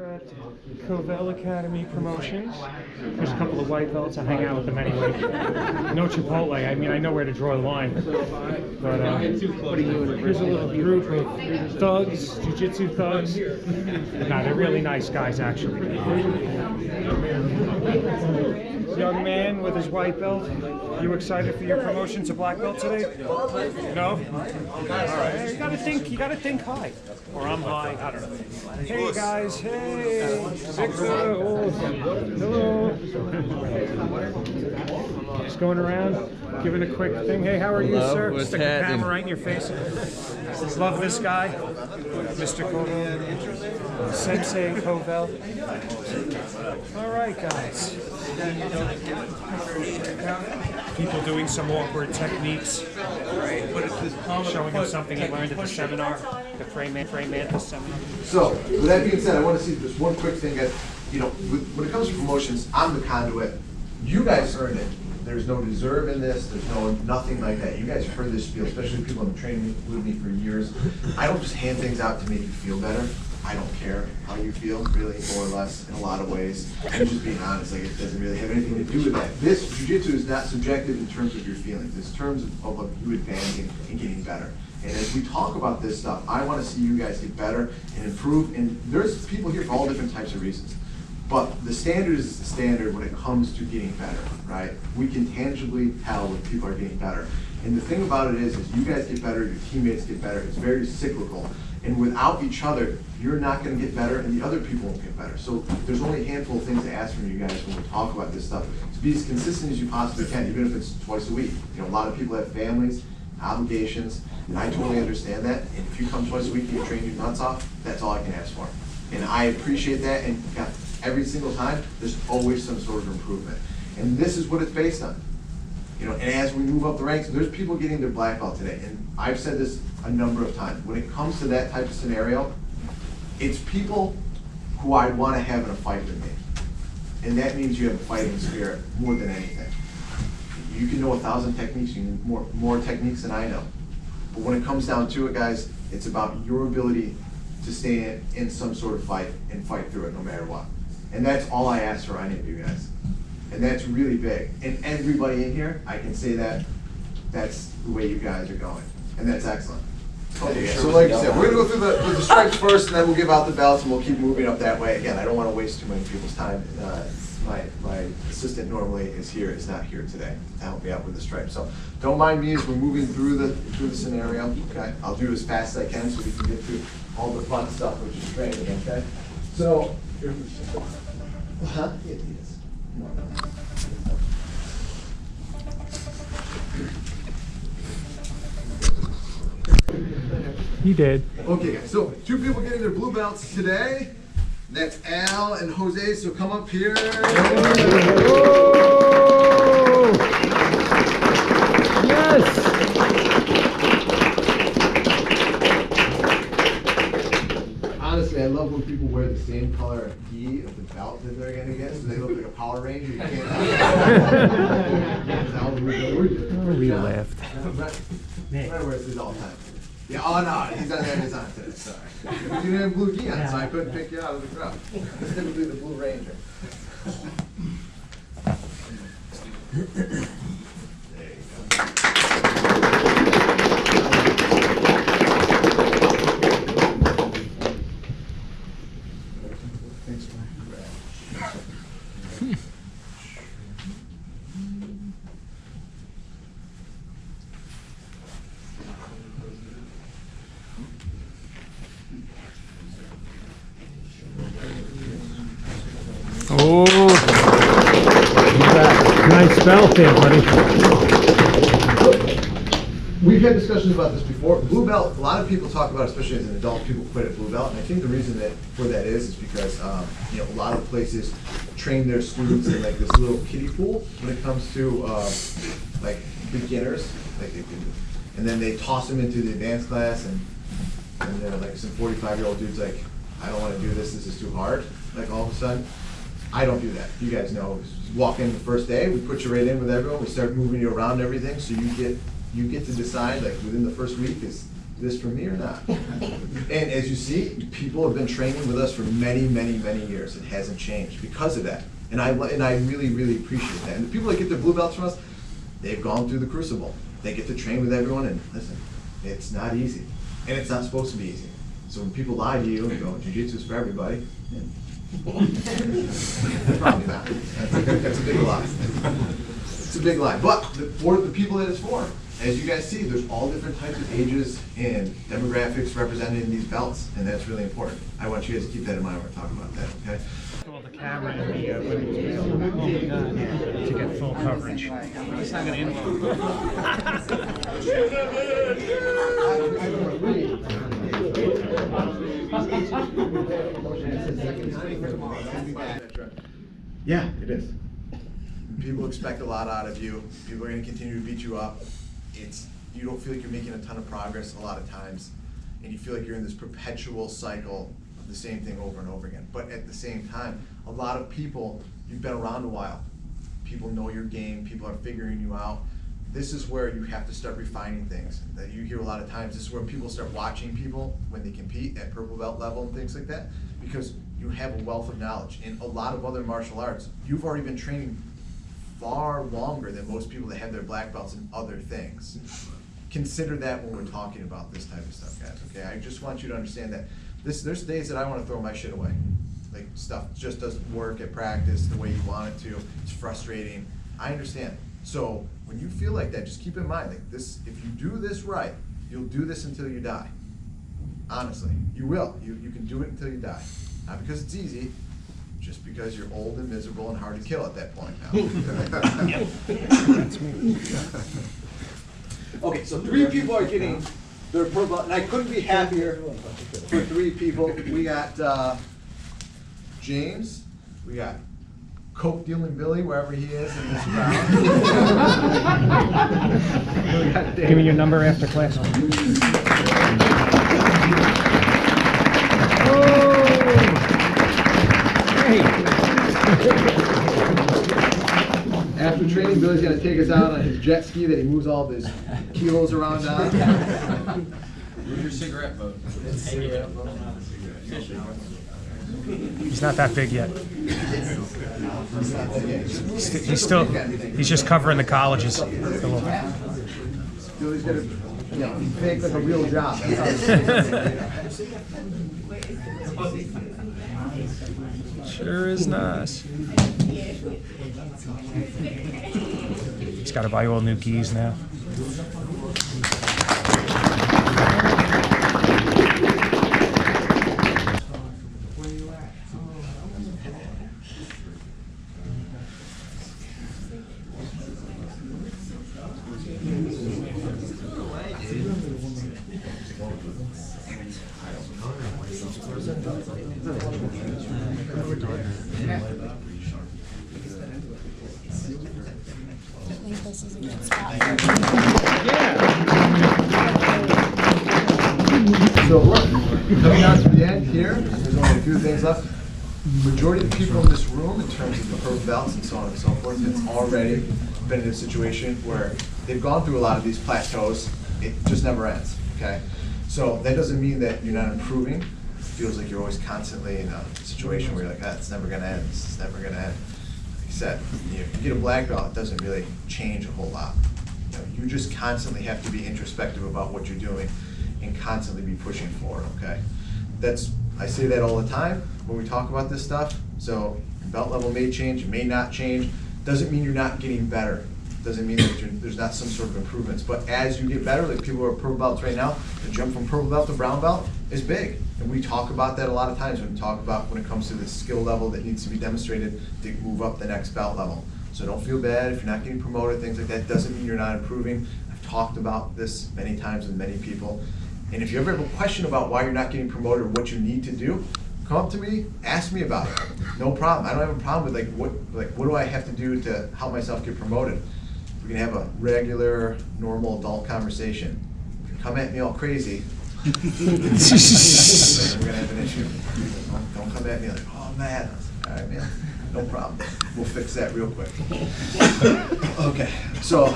We're at Covel Academy Promotions. There's a couple of white belts. I hang out with them anyway. No Chipotle. I mean, I know where to draw the line. But here's a little group of thugs, jiu-jitsu thugs. Nah, they're really nice guys, actually. Young man with his white belt. You excited for your promotion to black belt today? No? All right. You gotta think high. Or I'm high. I don't know. Hey guys. Hey. Victor. Oh, hello. Just going around, giving a quick thing. Hey, how are you, sir? Stick the camera right in your face. Love this guy, Mr. Covel. Sensei Covel. All right, guys. People doing some awkward techniques. Showing them something he learned at the seminar, the frame mantis seminar. So, with that being said, I want to see just one quick thing that, you know, when it comes to promotions, I'm the conduit. You guys earned it. There's no deserve in this. There's nothing like that. You guys heard this spiel, especially people who have been training with me for years. I don't just hand things out to make you feel better. I don't care how you feel, really, more or less, in a lot of ways. I'm just being honest, like it doesn't really have anything to do with that. This jiu-jitsu is not subjective in terms of your feelings. It's in terms of you advancing and getting better. And as we talk about this stuff, I want to see you guys get better and improve. And there's people here for all different types of reasons. But the standard is the standard when it comes to getting better, right? We can tangibly tell when people are getting better. And the thing about it is you guys get better, your teammates get better. It's very cyclical. And without each other, you're not going to get better, and the other people won't get better. So there's only a handful of things to ask from you guys when we talk about this stuff. To be as consistent as you possibly can, even if it's twice a week. You know, a lot of people have families, obligations, and I totally understand that. And if you come twice a week and you train your nuts off, that's all I can ask for. And I appreciate that. And every single time, there's always some sort of improvement. And this is what it's based on. You know, and as we move up the ranks, there's people getting their black belt today. And I've said this a number of times. When it comes to that type of scenario, it's people who I want to have in a fight with me. And that means you have a fighting spirit more than anything. You can know 1,000 techniques, you can more techniques than I know. But when it comes down to it, guys, it's about your ability to stay in some sort of fight and fight through it no matter what. And that's all I ask for any of you guys. And that's really big. And everybody in here, I can say that that's the way you guys are going. And that's excellent. Okay, so like I said, we're going to go through the stripes first, and then we'll give out the belts, and we'll keep moving up that way. Again, I don't want to waste too many people's time. My assistant normally is not here today to help me out with the stripes. So don't mind me as we're moving through the scenario. Okay, I'll do it as fast as I can so we can get through all the fun stuff, which is training. Okay, so it is. You did. Okay, guys, so 2 people getting their blue belts today. That's Al and Jose, so come up here. Whoa! Yes! Honestly, I love when people wear the same color gi of the belt that they're going to get, so they look like a Power Ranger. You can't tell. We laughed. Brad wears these all the time. Yeah, oh no, he's not having his on today, sorry. You didn't have blue gi on, so I couldn't pick you out of the crowd. It's typically the Blue Ranger. There you go. Thanks, Brad. Oh, nice belt there, buddy. We've had discussions about this before. Blue belt, a lot of people talk about, especially as an adult, people quit at blue belt. And I think the reason for that is because you know, a lot of places train their students in like this little kiddie pool when it comes to like beginners, and then they toss them into the advanced class, and they're like some 45-year-old dude's like, I don't want to do this. This is too hard. Like all of a sudden. I don't do that. You guys know. Just walk in the first day, we put you right in with everyone, we start moving you around and everything, so you get to decide, like within the first week, is this for me or not? And as you see, people have been training with us for many, many, many years. It hasn't changed because of that. And I really, really appreciate that. And the people that get their blue belts from us, they've gone through the crucible. They get to train with everyone, and listen, it's not easy. And it's not supposed to be easy. So when people lie to you and go, jiu-jitsu is for everybody, probably not. That's a big lie. It's a big lie. But for the people that it's for, as you guys see, there's all different types of ages and demographics represented in these belts, and that's really important. I want you guys to keep that in mind when we're talking about that, okay? All the camera and the to get full coverage. It's not going Yeah, it is. People expect a lot out of you. People are going to continue to beat you up. You don't feel like you're making a ton of progress a lot of times, and you feel like you're in this perpetual cycle of the same thing over and over again. But at the same time, a lot of people, you've been around a while. People know your game. People are figuring you out. This is where you have to start refining things. That you hear a lot of times. This is where people start watching people when they compete at purple belt level and things like that, because you have a wealth of knowledge. In a lot of other martial arts, you've already been training far longer than most people that have their black belts in other things. Consider that when we're talking about this type of stuff, guys, okay? I just want you to understand that there's days that I want to throw my shit away. Like, stuff just doesn't work at practice the way you want it to. It's frustrating. I understand. So when you feel like that, just keep in mind, like this, if you do this right, you'll do this until you die. Honestly, you will. You can do it until you die. Not because it's easy, just because you're old and miserable and hard to kill at that point now. That's me. Okay, so 3 people are getting their purple belt, and I couldn't be happier for 3 people. We got James, we got coke dealing Billy, wherever he is in this crowd. Give me your number after class. After training, Billy's going to take us out on his jet ski that he moves all of his kilos around on. Where's your cigarette boat? He's not that big yet. He's just covering the colleges. Billy's going to fake like a real job. Sure is nice. He's got to buy all new keys now. This is a good spot. So we're coming out to the end here. There's only a few things left. Majority of the people in this room, in terms of the purple belts and so on and so forth, have already been in a situation where they've gone through a lot of these plateaus. It just never ends, okay? So that doesn't mean that you're not improving. It feels like you're always constantly in a situation where you're like, it's never gonna end, it's never gonna end. Like I said, you get a black belt, it doesn't really change a whole lot. You just constantly have to be introspective about what you're doing and constantly be pushing forward, okay? I say that all the time when we talk about this stuff. So your belt level may change, it may not change. Doesn't mean you're not getting better. Doesn't mean that there's not some sort of improvements. But as you get better, like people who are purple belts right now, the jump from purple belt to brown belt is big. And we talk about that a lot of times when we talk about when it comes to the skill level that needs to be demonstrated to move up the next belt level. So don't feel bad if you're not getting promoted, things like that. Doesn't mean you're not improving. I've talked about this many times with many people. And if you ever have a question about why you're not getting promoted or what you need to do, come up to me, ask me about it. No problem. I don't have a problem with what do I have to do to help myself get promoted. We can have a regular, normal adult conversation. If you come at me all crazy, we're gonna have an issue. Don't come at me like, oh man. All right, man. No problem. We'll fix that real quick. Okay, so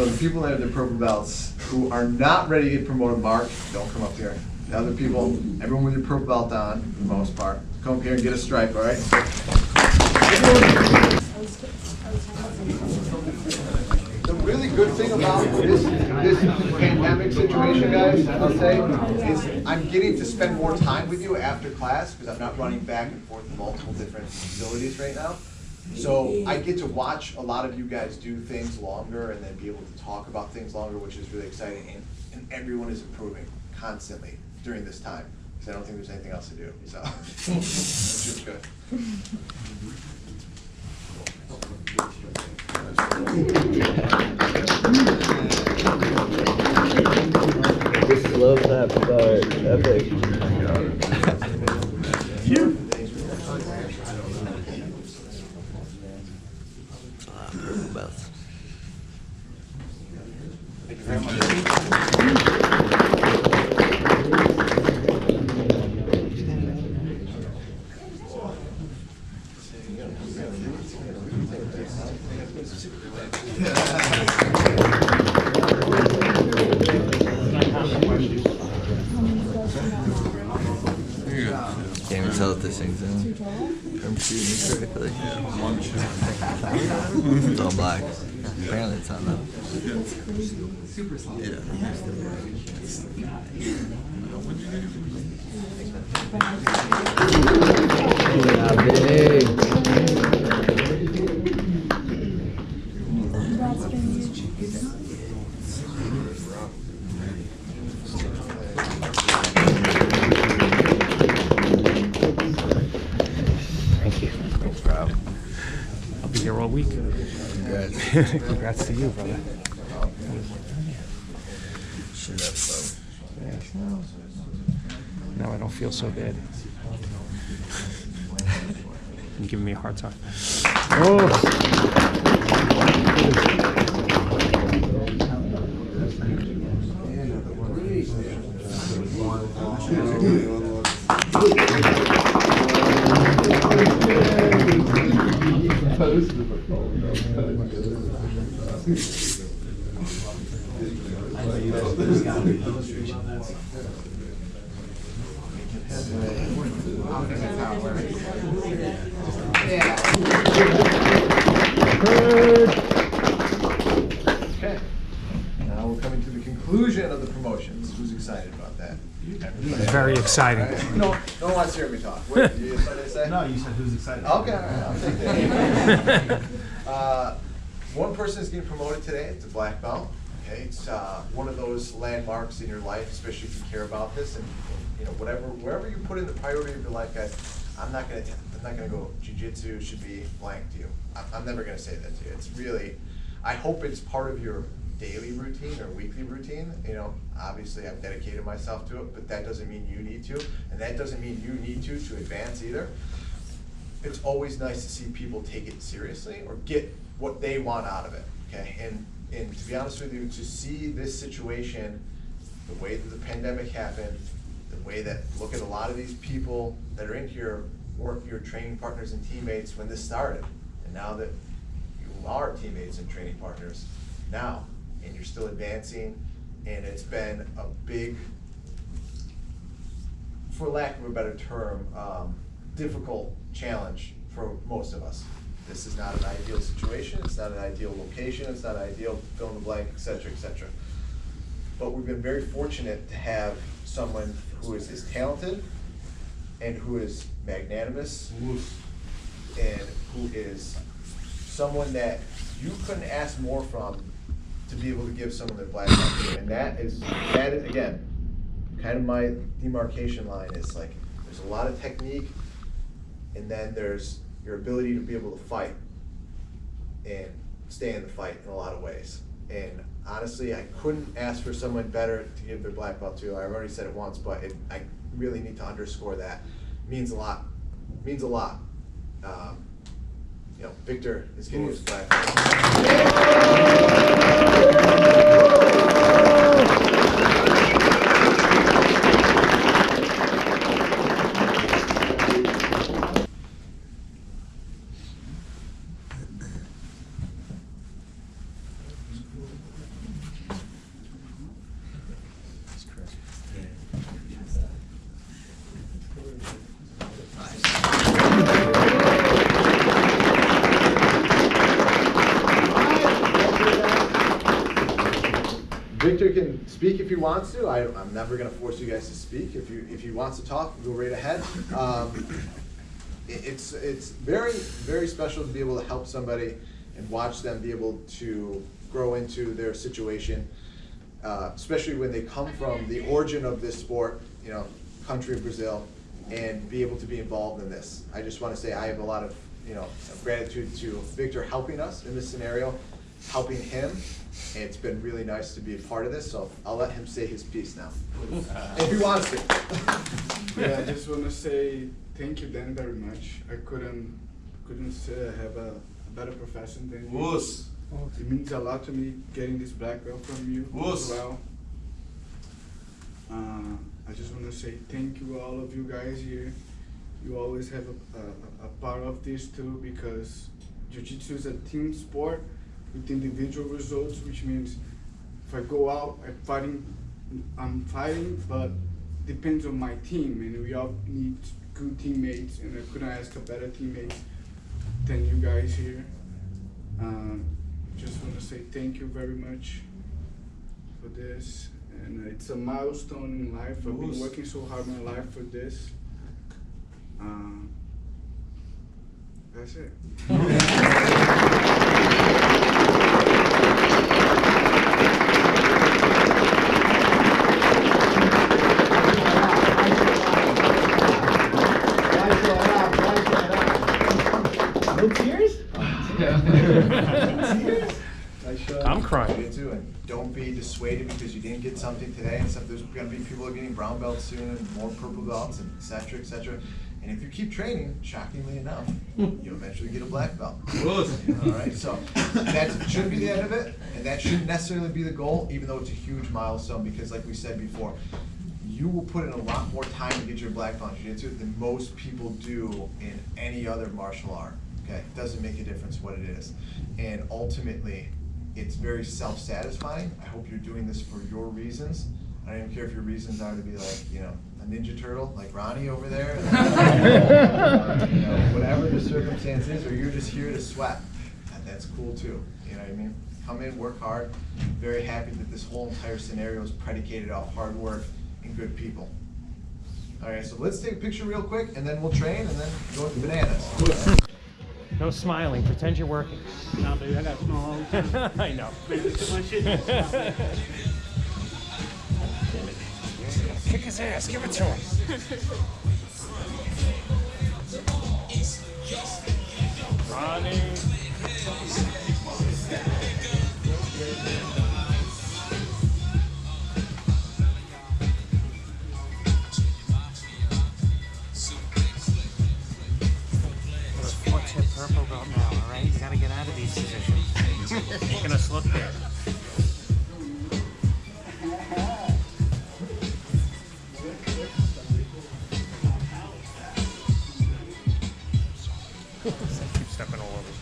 So the people that have their purple belts who are not ready to get promoted, Mark, don't come up here. The other people, everyone with your purple belt on, for the most part, come up here and get a stripe, all right? The really good thing about this pandemic situation, guys, I'll say, is I'm getting to spend more time with you after class because I'm not running back and forth to multiple different facilities right now. So I get to watch a lot of you guys do things longer and then be able to talk about things longer, which is really exciting. And everyone is improving constantly during this time because I don't think there's anything else to do. So it's just good. Just love that part. Epic. Thank you very much. Can't even tell if this thing's in. I'm shooting critically. It's all black. Apparently it's on though. Yeah, big. Thank you. No problem. I'll be here all week. Congrats. Congrats to you, brother. Shut up, bro. Yeah, well, now I don't feel so bad. You're giving me a hard time. Okay. Now we're coming to the conclusion of the promotions. Who's excited about that? Everybody? It's very exciting. All right. No one wants to hear me talk. What, you have something to say? No, you said who's excited. Okay, all right, I'll take that. One person is getting promoted today. It's a black belt. Okay, it's one of those landmarks in your life, especially if you care about this. And you know, wherever you put in the priority of your life, guys, I'm not gonna go. Jiu-jitsu should be blank to you. I'm never gonna say that to you. It's really, I hope it's part of your daily routine or weekly routine. You know, obviously I've dedicated myself to it, but that doesn't mean you need to, and that doesn't mean you need to advance either. It's always nice to see people take it seriously or get what they want out of it. Okay, and to be honest with you, to see this situation, the way that the pandemic happened, the way that, look at a lot of these people that are in here, work your training partners and teammates when this started, and now that you are teammates and training partners now, and you're still advancing, and it's been a big, for lack of a better term, difficult challenge for most of us. This is not an ideal situation, it's not an ideal location, it's not ideal fill in the blank, et cetera, et cetera. But we've been very fortunate to have someone who is as talented and who is magnanimous and who is someone that you couldn't ask more from to be able to give someone their black belt to. And that is again, kind of my demarcation line is like, there's a lot of technique, and then there's your ability to be able to fight and stay in the fight in a lot of ways. And honestly, I couldn't ask for someone better to give their black belt to. I've already said it once, but I really need to underscore that. It means a lot. It means a lot. You know, Victor is getting his black belt. Victor can speak if he wants to. I'm never gonna force you guys to speak. If he wants to talk, go right ahead. It's very, very special to be able to help somebody and watch them be able to grow into their situation, especially when they come from the origin of this sport, you know, country of Brazil, and be able to be involved in this. I just want to say I have a lot of, you know, gratitude to Victor helping us in this scenario, helping him. It's been really nice to be a part of this, so I'll let him say his piece now, if he wants to. Yeah, I just want to say thank you, Dan, very much. I couldn't say I have a better profession than you. It means a lot to me getting this black belt from you as well. I just want to say thank you, all of you guys here. You always have a part of this too, because jiu-jitsu is a team sport with individual results, which means if I go out, I'm fighting, but depends on my team, and we all need good teammates, and I couldn't ask a better teammate than you guys here. Just want to say thank you very much for this, and it's a milestone in life. I've been working so hard in my life for this. That's it. No tears? I'm crying. And don't be dissuaded because you didn't get something today and stuff. There's gonna be people who are getting brown belts soon and more purple belts and et cetera, et cetera. And if you keep training, shockingly enough, you'll eventually get a black belt. All right, so that shouldn't be the end of it, and that shouldn't necessarily be the goal, even though it's a huge milestone, because like we said before, you will put in a lot more time to get your black belt in jiu-jitsu than most people do in any other martial art. Okay, it doesn't make a difference what it is. And ultimately, it's very self-satisfying. I hope you're doing this for your reasons. I don't even care if your reasons are to be like, you know, a Ninja Turtle, like Ronnie over there, you know, whatever the circumstance is, or you're just here to sweat. That's cool too, you know what I mean? Come in, work hard. Very happy that this whole entire scenario is predicated off hard work and good people. All right, so let's take a picture real quick, and then we'll train, and then go with the bananas. No smiling. Pretend you're working. No, dude, I got small all the time. I know. My shit. Kick his ass. Give it to him. Ronnie. Purple belt now, all right? You gotta get out of these positions. Making us look there. Keep stepping all over.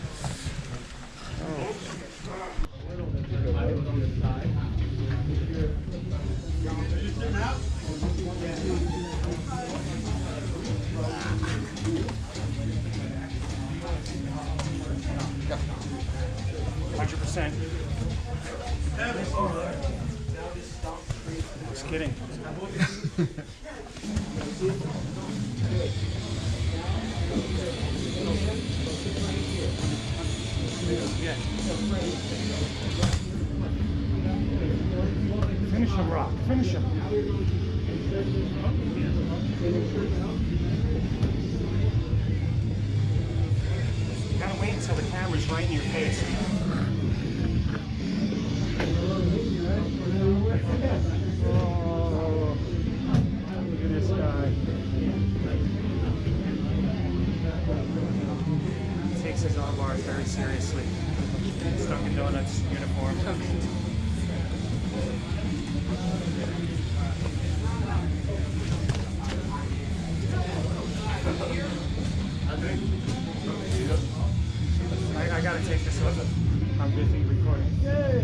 Just kidding. Finish him, Rock. Finish him. You gotta wait until the camera's right in your face. Oh, look at this guy. He takes his arm bars very seriously. Dunkin' Donuts uniform. I gotta take this one. I'm busy recording. Yay!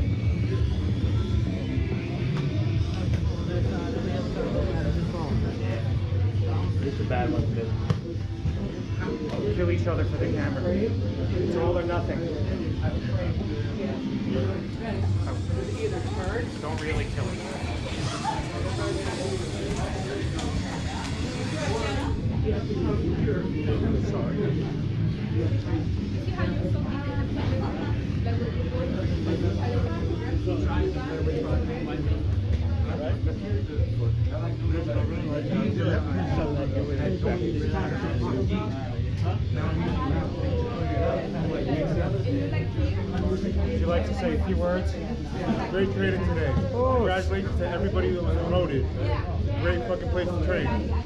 It's a bad one, dude. Kill each other for the camera. It's all or nothing. Don't don't really kill it. Would you like to say a few words? Great training today. Congratulations to everybody that was promoted. Great fucking place to train.